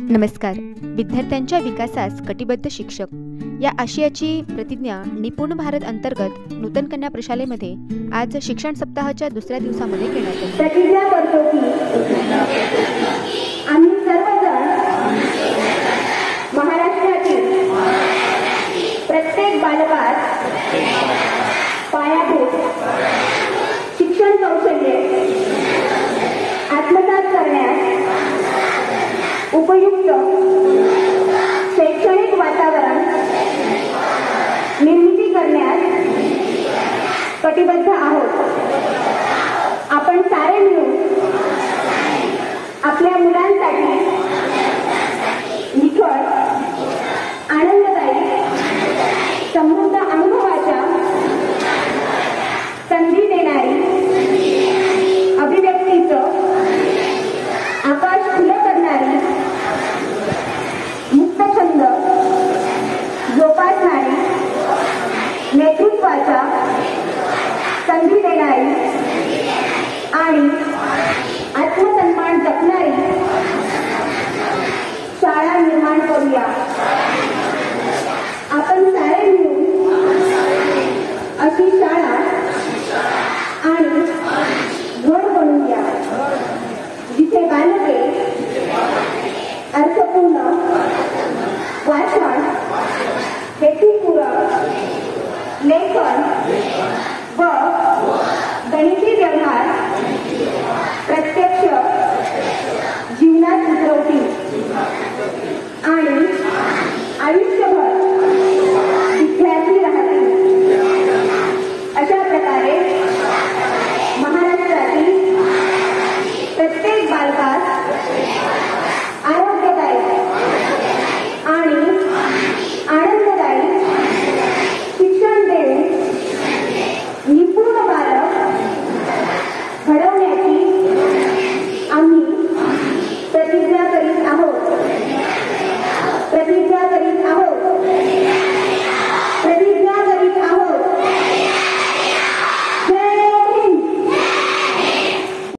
नमस्कार. विद्यार्थ्यांच्या विकासास कटिबद्ध शिक्षक या आशयाची प्रतिज्ञा निपुण भारत अंतर्गत नूतन कन्या प्रशालेमध्ये आज शिक्षण सप्ताहाच्या दुसऱ्या दिवसामध्ये घेण्यात आली. प्रतिज्ञा करतो की आम्ही सर्वजण महाराष्ट्रातील प्रत्येक बालकास पायाभूत शिक्षण कौशल्ये आत्मसात करण्यास उपयुक्त शैक्षणिक वातावरण निर्मिती करण्यास कटिबद्ध आहोत. आपण सारे मिळून आपल्या मुलांसाठी निखळ, आनंददायी, समृद्ध अनुभवाच्या संधी देणारी, अभिव्यक्तीचं आकाश खुलं करणारी, मुक्त छंद जोपासणारी, नेतृत्वाचा संधी देणारी आणि आत्मसन्मान जपणारी शाळा निर्माण करूया. आपण सारे मिळून अशी शाळा आणि घर बनवूया जिथे बालके अर्थपूर्ण वाचन, हेतुपूरक लेखन